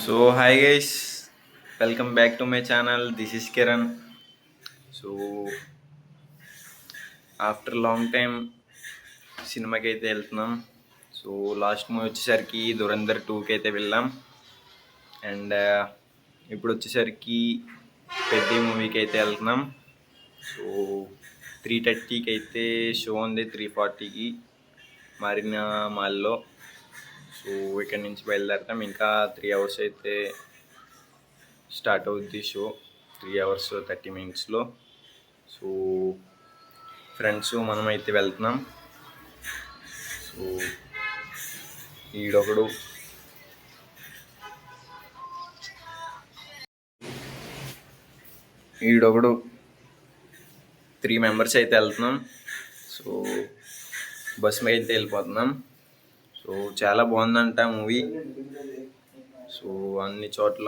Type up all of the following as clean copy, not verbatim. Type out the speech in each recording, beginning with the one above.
So hi guys, welcome back to my channel. This is Kiran. So after long time సినిమాకి అయితే వెళ్తున్నాం. So last movie వచ్చేసరికి దురంధర్ 2కి అయితే వెళ్ళాం. అండ్ ఇప్పుడు వచ్చేసరికి పెద్ద మూవీకి అయితే వెళ్తున్నాం. సో 3:30కి అయితే షో ఉంది, 3:40కి మారిన మాల్లో. సో ఇక్కడ నుంచి బయలుదేరతాం. ఇంకా 3 అవర్స్ అయితే స్టార్ట్ అవుద్ది షో, 3 అవర్స్ 30 మినిట్స్లో. సో ఫ్రెండ్స్ మనం అయితే వెళ్తున్నాం. సో ఈడొకడు ఈడొకడు 3 మెంబర్స్ అయితే వెళ్తున్నాం. సో బస్ మీద అయితే వెళ్ళిపోతున్నాం. సో చాలా బాగుందంట మూవీ. సో అన్ని చోట్ల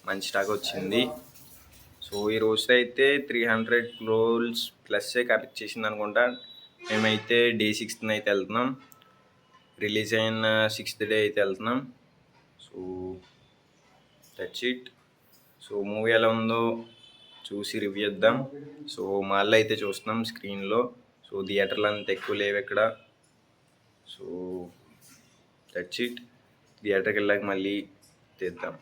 మంచి టాక్ వచ్చింది. సో ఈ రోజు అయితే 300 crores ప్లస్ కలెక్ట్ చేసింది అనుకుంటా. మేమైతే డే 6th అయితే వెళ్తున్నాం. రిలీజ్ అయిన 6th డే అయితే వెళ్తున్నాం. So that's it. So movie ఎలా ఉందో చూసి రివ్యూ ఇద్దాం. సో మాల్లో అయితే చూస్తున్నాం స్క్రీన్లో. సో థియేటర్లు అంత ఎక్కువ లేవు ఇక్కడ. So that's it. థియేటర్కి వెళ్ళాక మళ్ళీ తీద్దాం.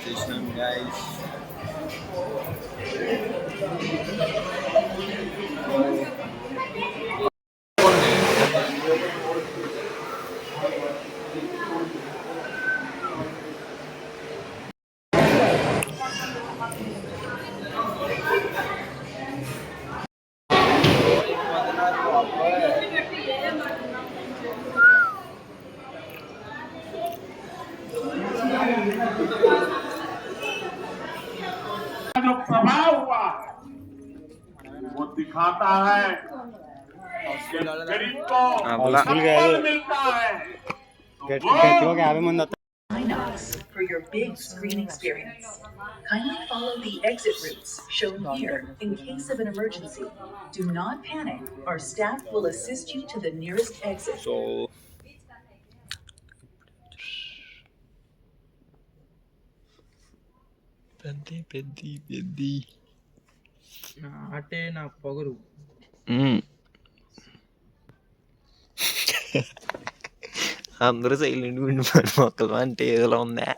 Krishnan guys. जो प्रभाव हुआ है वो दिखाता है कि गरीब को संपन्न मिलता है. Inox for your big screen experience. Kindly follow the exit routes shown here in case of an emergency. Do not panic. Our staff will assist you to the nearest exit. So Peddi అంటే నా పొగరు అందరూ silent ఉండి మొక్కలు అంటే ఏదో ఉందా.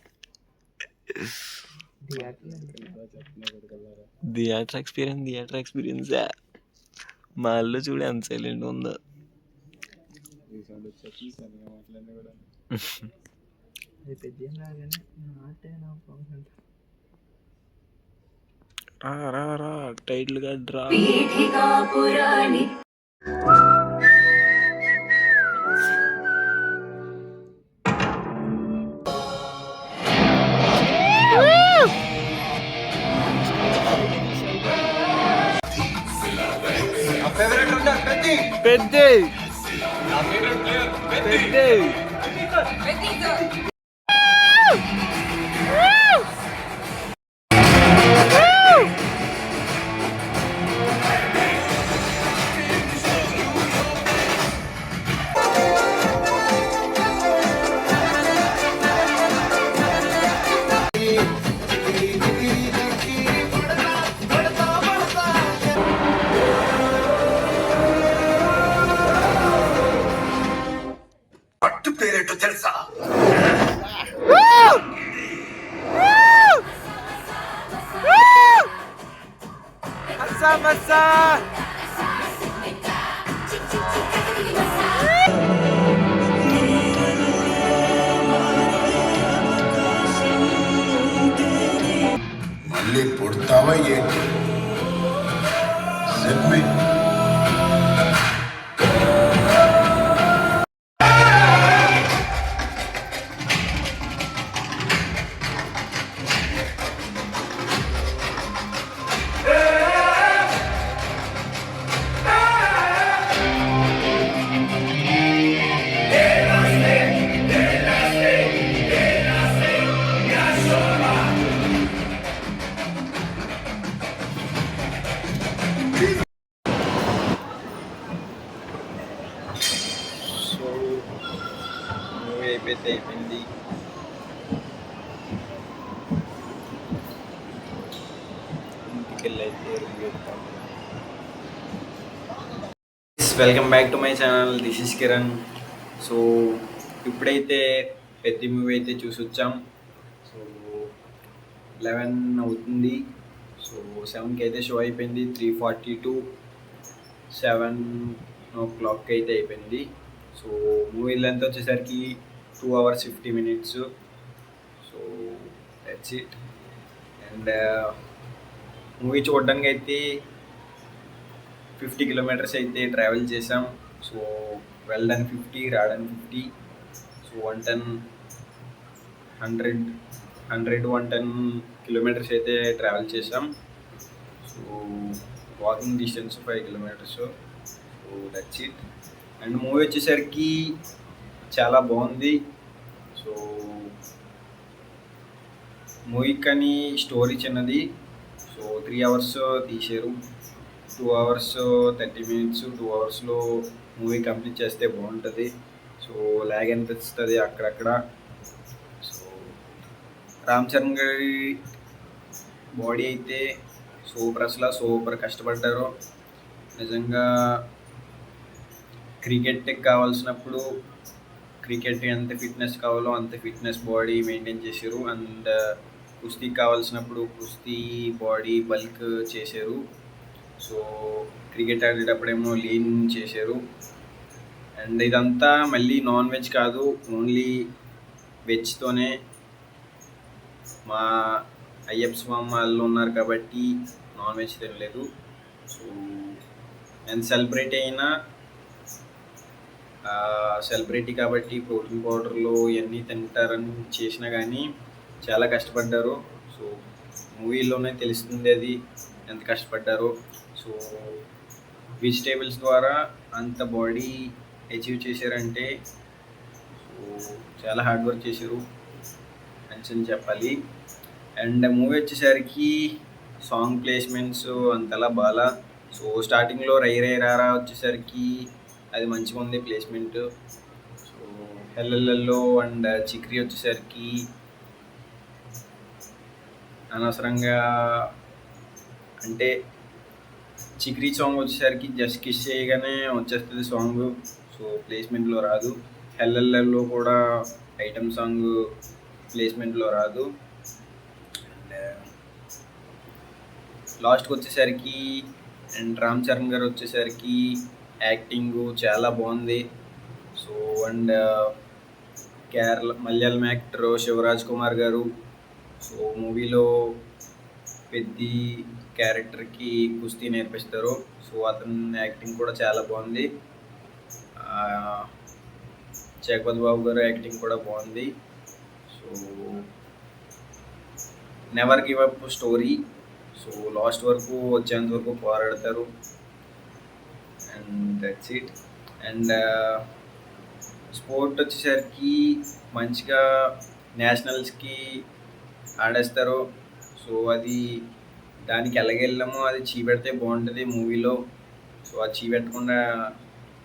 Theatre experience మా అల్లు చూడు ఎంత సైలెంట్ ఉందో. రా టైటిల్ కార్డ్ రా. పెద్ద పేరేటో తెలుసా? మసా మళ్ళీ పుడతావా ఏంటి చెప్పి సో మూవీ అయిపోయింది. ఇంటికి వెళ్ళి అయితే రివ్యూ ఇద్దాం. Welcome back to my channel, this is Kiran. So ఇప్పుడైతే పెద్ద మూవీ అయితే చూసి వచ్చాం. సో 11 అవుతుంది. సో 7కి అయితే షో అయిపోయింది. 3:42 7 o'clock అయితే అయిపోయింది. సో మూవీ లెంత్ వచ్చేసరికి 2 hours 50 minutes. So that's it. And movie చూడడానికి అయితే 50 kilometers అయితే ట్రావెల్ చేసాం. సో వెళ్ళడానికి 50, రావడానికి 50. సో 110 kilometers అయితే ట్రావెల్ చేసాం. So walking distance 5 kilometers. So that's it. And movie వచ్చేసరికి చాలా బాగుంది. సో మూవీ కానీ స్టోరీ చిన్నది. సో 3 hours తీసారు. 2 hours 30 minutes. 2 hours movie complete చేస్తే బాగుంటుంది. సో లాగ్ అనిపిస్తుంది అక్కడక్కడ. సో రామ్ చరణ్ గారి బాడీ అయితే సూపర్ కష్టపడ్డారు నిజంగా. క్రికెట్కి కావాల్సినప్పుడు క్రికెట్ ఎంత ఫిట్నెస్ కావాలో అంత ఫిట్నెస్ బాడీ మెయింటైన్ చేశారు. అండ్ కుస్తీకి కావాల్సినప్పుడు కుస్తీ బాడీ బల్క్ చేశారు. సో క్రికెట్ ఆడేటప్పుడేమో లీన్ చేశారు. అండ్ ఇదంతా మళ్ళీ నాన్ వెజ్ కాదు, ఓన్లీ వెజ్తోనే. మా అయ్యప్ప స్వామి వాళ్ళు ఉన్నారు కాబట్టి నాన్ వెజ్ తినలేదు. సో అండ్ సెలబ్రిటీ కాబట్టి ప్రోటీన్ పౌడర్లు ఇవన్నీ తింటారని చేసినా కానీ చాలా కష్టపడ్డారు. సో మూవీలోనే తెలుస్తుంది అది ఎంత కష్టపడ్డారో. సో వెజిటేబుల్స్ ద్వారా అంత బాడీ అచీవ్ చేశారంటే సో చాలా హార్డ్ వర్క్ చేశారు అని చెప్పాలి. అండ్ మూవీ వచ్చేసరికి సాంగ్ ప్లేస్మెంట్స్ అంతలా బాగా. సో స్టార్టింగ్లో రై రై రారా వచ్చేసరికి అది మంచిగా ఉంది ప్లేస్మెంట్. సో ఎల్ఎల్ఎల్లో అండ్ చిక్రీ వచ్చేసరికి అనవసరంగా, అంటే చిక్రీ సాంగ్ వచ్చేసరికి జస్ట్ కిస్ చేయగానే వచ్చేస్తుంది సాంగ్. సో ప్లేస్మెంట్లో రాదు. ఎల్ఎల్ఎల్లో కూడా ఐటమ్ సాంగ్ ప్లేస్మెంట్లో రాదు. అండ్ లాస్ట్కి వచ్చేసరికి అండ్ రామ్ చరణ్ గారు వచ్చేసరికి యాక్టింగ్ చాలా బాగుంది. So and Malayalam actor Shivaraj Kumar garu so మూవీలో పెద్ద క్యారెక్టర్కి కుస్తీ నేర్పిస్తారు. సో అతని యాక్టింగ్ కూడా చాలా బాగుంది. జగపతి బాబు గారు యాక్టింగ్ కూడా బాగుంది. So never give up story. So last వరకు వచ్చేంత వరకు పోరాడతారు. And that's it. And sport వచ్చేసరికి మంచిగా నేషనల్స్కి ఆడేస్తారు. సో అది దానికి ఎలాగెళ్ళామో అది చీపెడితే బాగుంటుంది మూవీలో. సో అది చీపెట్టకుండా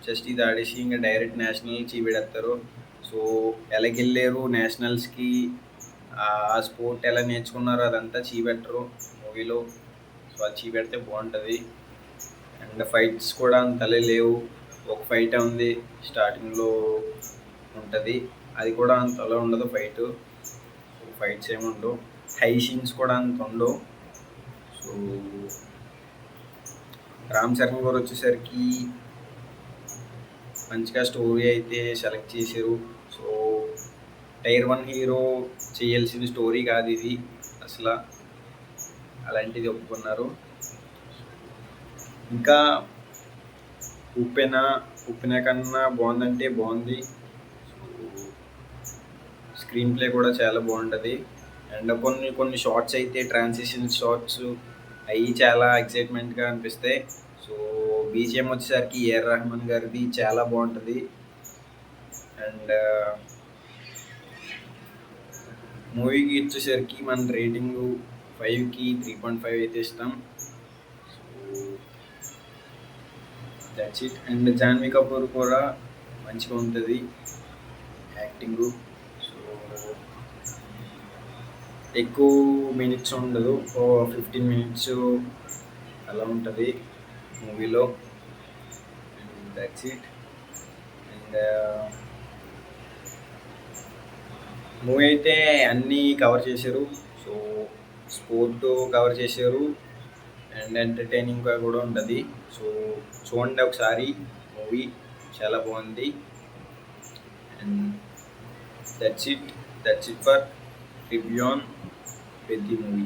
జస్ట్ ఇది ఆడేసి ఇంకా డైరెక్ట్ నేషనల్ చీపెడేస్తారు. సో ఎలాగెళ్ళారు నేషనల్స్కి, ఆ స్పోర్ట్ ఎలా నేర్చుకున్నారో అదంతా చీపెట్టరు మూవీలో. సో అది చీపెడితే బాగుంటుంది. అండ్ ఫైట్స్ కూడా అంతలే లేవు. ఒక ఫైట్ ఉంది స్టార్టింగ్లో ఉంటుంది, అది కూడా అంతలా ఉండదు ఫైట్. సో ఫైట్స్ ఏమి ఉండవు, హై సీన్స్ కూడా అంత ఉండవు. సో రామ్ చరణ్ గారు వచ్చేసరికి మంచిగా స్టోరీ అయితే సెలెక్ట్ చేశారు. సో Tier 1 హీరో చేయాల్సిన స్టోరీ కాదు ఇది అసలు. అలాంటిది ఒప్పుకున్నారు. ఇంకా ఉప్పెన కన్నా బాగుందంటే బాగుంది. స్క్రీన్ ప్లే కూడా చాలా బాగుంటుంది. అండ్ కొన్ని షార్ట్స్ అయితే ట్రాన్సిషన్ షార్ట్స్ అవి చాలా ఎక్సైట్మెంట్గా అనిపిస్తాయి. సో బీజిఎం వచ్చేసరికి ఏఆర్ రెహమాన్ గారిది చాలా బాగుంటుంది. అండ్ మూవీకి వచ్చేసరికి మన రేటింగ్ 5కి 3.5 అయితే ఇస్తాం. So that's it. And Janhvi Kapoor కూడా మంచిగా ఉంటుంది యాక్టింగు. సో ఎక్కువ మినిట్స్ ఉండదు, 15 మినిట్స్ అలా ఉంటుంది మూవీలో. And that's it. And movie అయితే అన్నీ కవర్ చేశారు. సో స్పోర్ట్ కవర్ చేశారు అండ్ ఎంటర్టైనింగ్గా కూడా ఉంటుంది. సో చూడండి ఒకసారి, మూవీ చాలా బాగుంది. And that's it for review on Peddi movie.